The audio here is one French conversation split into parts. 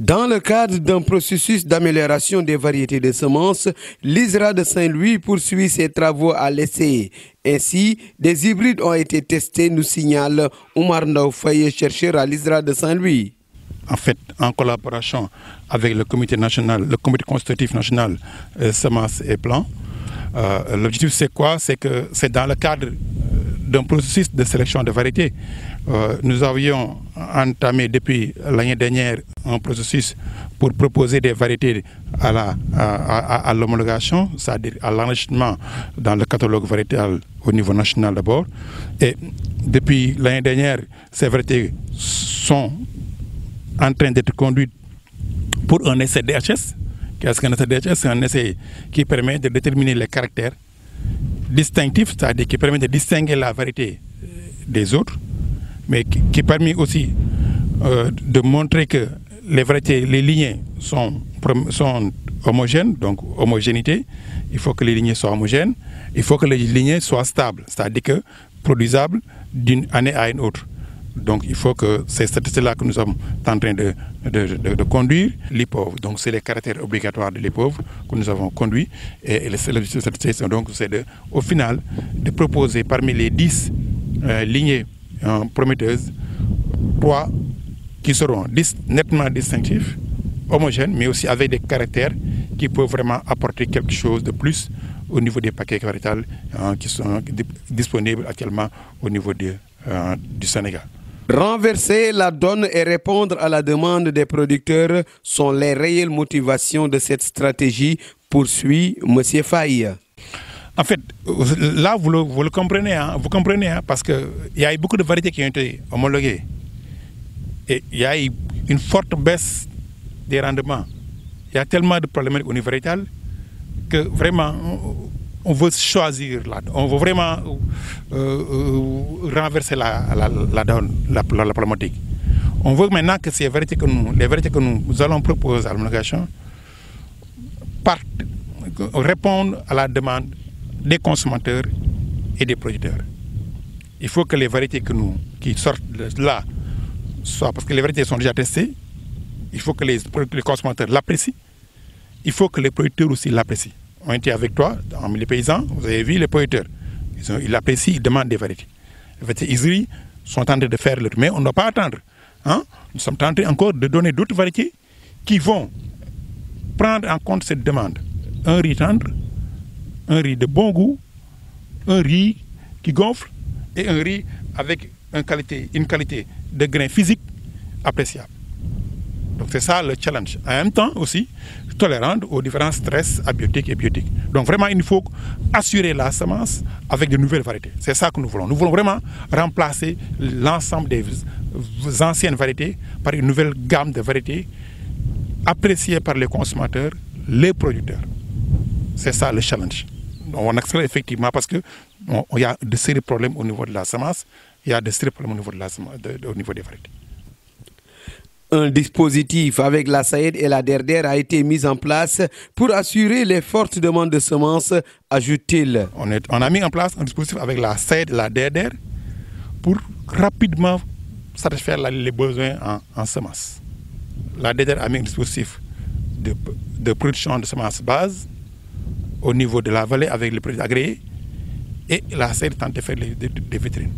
Dans le cadre d'un processus d'amélioration des variétés de semences, l'ISRA de Saint-Louis poursuit ses travaux à l'essai. Ainsi, des hybrides ont été testés, nous signale Oumar Ndao Faye, chercheur à l'ISRA de Saint-Louis. En fait, en collaboration avec le comité national, le comité consultatif national semences et plants, l'objectif c'est quoi? C'est que c'est dans le cadre d'un processus de sélection de variétés. Nous avions entamé depuis l'année dernière un processus pour proposer des variétés à l'homologation, c'est-à-dire à l'enregistrement dans le catalogue variétal au niveau national d'abord. Et depuis l'année dernière, ces variétés sont en train d'être conduites pour un essai DHS. Qu'est-ce qu'un essai DHS? C'est un essai qui permet de déterminer les caractères distinctifs, c'est-à-dire qui permet de distinguer la variété des autres, mais qui permet aussi de montrer que les variétés, les lignées sont homogènes, donc homogénéité. Il faut que les lignées soient homogènes, il faut que les lignées soient stables, c'est-à-dire que produisables d'une année à une autre. Donc il faut que c'est là que nous sommes en train de conduire l'IPOV. Donc c'est les caractères obligatoires de l'IPOV que nous avons conduit. Et donc c'est au final de proposer parmi les 10 lignées prometteuses, 3 qui seront nettement distinctifs, homogènes, mais aussi avec des caractères qui peuvent vraiment apporter quelque chose de plus au niveau des paquets variétals qui sont disponibles actuellement au niveau du Sénégal. Renverser la donne et répondre à la demande des producteurs sont les réelles motivations de cette stratégie, poursuit M. Faye. En fait, là, vous le comprenez, parce qu'il y a eu beaucoup de variétés qui ont été homologuées. Et il y a eu une forte baisse des rendements. Il y a tellement de problèmes au niveau variétal que vraiment, on veut choisir, on veut vraiment renverser la donne, la problématique. On veut maintenant que les variétés que nous allons proposer à l'homologation répondent à la demande des consommateurs et des producteurs. Il faut que les variétés qui sortent de là soient, parce que les variétés sont déjà testées, il faut que les consommateurs l'apprécient, il faut que les producteurs aussi l'apprécient. On était avec toi, les paysans, vous avez vu les producteurs. Ils l'apprécient, ils demandent des variétés. Les variétés ISRI sont en train de faire le... Mais on ne doit pas attendre. Nous sommes en train encore de donner d'autres variétés qui vont prendre en compte cette demande. Un riz tendre, un riz de bon goût, un riz qui gonfle et un riz avec une qualité de grain physique appréciable. Donc c'est ça le challenge. En même temps aussi, tolérante aux différents stress abiotiques et biotiques. Donc vraiment, il faut assurer la semence avec de nouvelles variétés. C'est ça que nous voulons. Nous voulons vraiment remplacer l'ensemble des anciennes variétés par une nouvelle gamme de variétés appréciées par les consommateurs, les producteurs. C'est ça le challenge. On accélère effectivement parce qu'il y a de sérieux problèmes au niveau de la semence, il y a de sérieux problèmes au niveau, au niveau des variétés. Un dispositif avec la SAED et la DERDER a été mis en place pour assurer les fortes demandes de semences, ajoute-t-il. On a mis en place un dispositif avec la SAED et la DERDER pour rapidement satisfaire les besoins en semences. La DERDER a mis un dispositif de production de semences base au niveau de la vallée avec les produits agréés et la SAED tente de faire des vitrines.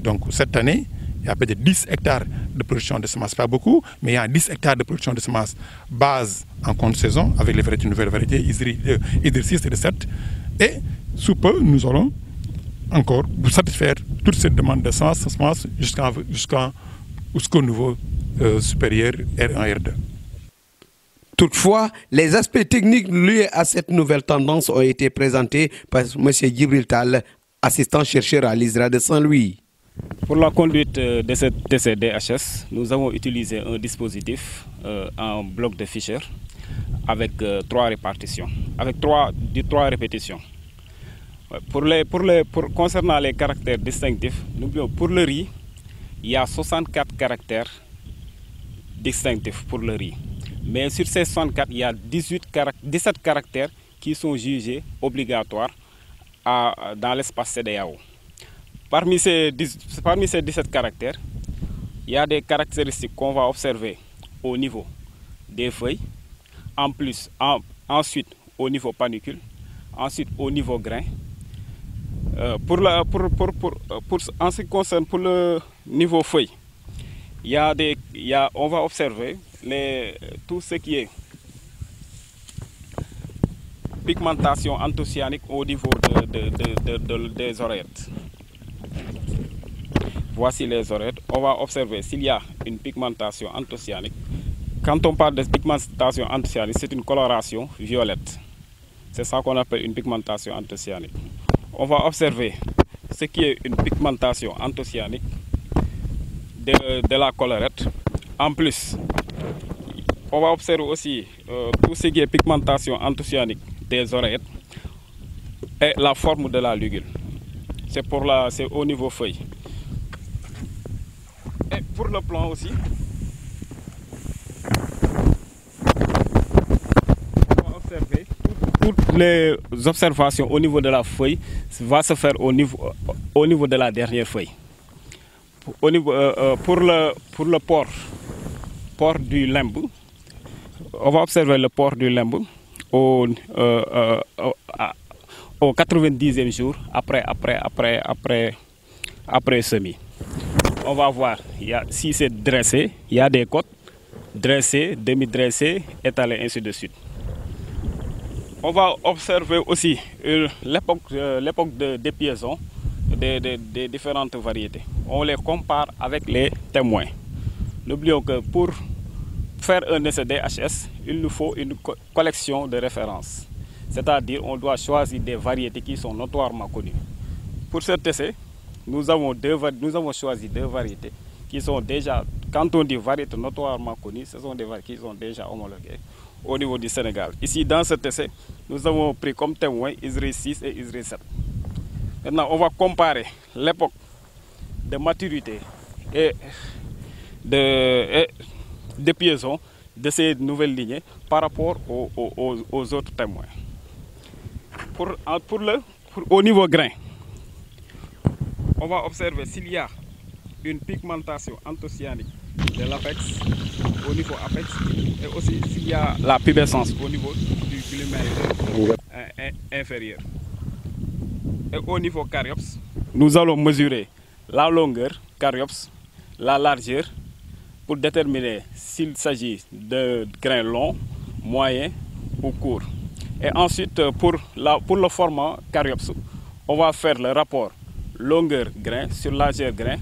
Donc cette année, il y a peut-être 10 hectares de production de semences, pas beaucoup, mais il y a 10 hectares de production de semences base en contre-saison avec les nouvelles variétés ISRI 6 et de 7. Et sous peu, nous allons encore satisfaire toute cette demande de semences jusqu'au niveau supérieur R1 R2. Toutefois, les aspects techniques liés à cette nouvelle tendance ont été présentés par M. Djibril Tal, assistant chercheur à l'ISRA de Saint-Louis. Pour la conduite de ces DHS, nous avons utilisé un dispositif en bloc de Fischer avec 3 répartitions, avec 3 répétitions. Concernant les caractères distinctifs, pour le riz, il y a 64 caractères distinctifs pour le riz. Mais sur ces 64, il y a 17 caractères qui sont jugés obligatoires dans l'espace CEDEAO. Parmi ces 17 caractères, il y a des caractéristiques qu'on va observer au niveau des feuilles, en plus, ensuite au niveau panicule, ensuite au niveau grain. En ce qui concerne pour le niveau feuille, on va observer tout ce qui est pigmentation anthocyanique au niveau des oreillettes. Voici les oreillettes. On va observer s'il y a une pigmentation anthocyanique. Quand on parle de pigmentation anthocyanique, c'est une coloration violette. C'est ça qu'on appelle une pigmentation anthocyanique. On va observer ce qui est une pigmentation anthocyanique de la collerette. En plus, on va observer aussi tout ce qui est pigmentation anthocyanique des oreillettes et la forme de la ligule. C'est au niveau feuille. Et pour le plan aussi, on va observer toutes les observations au niveau de la feuille va se faire au niveau de la dernière feuille. Pour le port du limbe, on va observer le port du limbe au 90e jour après semis. On va voir si c'est dressé, il y a des côtes dressées, demi-dressées, étalées, ainsi de suite. On va observer aussi l'époque de dépiaison des différentes variétés. On les compare avec les témoins. N'oublions que pour faire un essai DHS, il nous faut une collection de références. C'est-à-dire on doit choisir des variétés qui sont notoirement connues. Pour cet essai, nous avons choisi deux variétés qui sont déjà, quand on dit variétés notoirement connues, ce sont des variétés qui sont déjà homologuées au niveau du Sénégal. Ici, dans cet essai, nous avons pris comme témoin ISRI 6 et ISRI 7. Maintenant, on va comparer l'époque de maturité et de dépiaison de ces nouvelles lignées par rapport aux autres témoins. Au niveau grain, on va observer s'il y a une pigmentation anthocyanique de l'apex au niveau apex et aussi s'il y a la pubescence au niveau du glumérulaire inférieur. Et au niveau caryops, nous allons mesurer la longueur caryops, la largeur pour déterminer s'il s'agit de grains longs, moyens ou courts. Et ensuite, pour le format caryops, on va faire le rapport longueur grain sur largeur grain.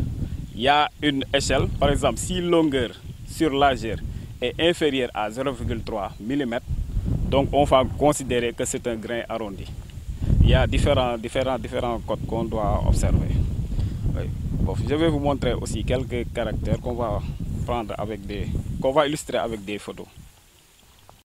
Il y a une échelle, par exemple, si longueur sur largeur est inférieure à 0,3 mm, donc on va considérer que c'est un grain arrondi. Il y a différents codes qu'on doit observer. Oui. Bon, je vais vous montrer aussi quelques caractères qu'on va illustrer avec des photos.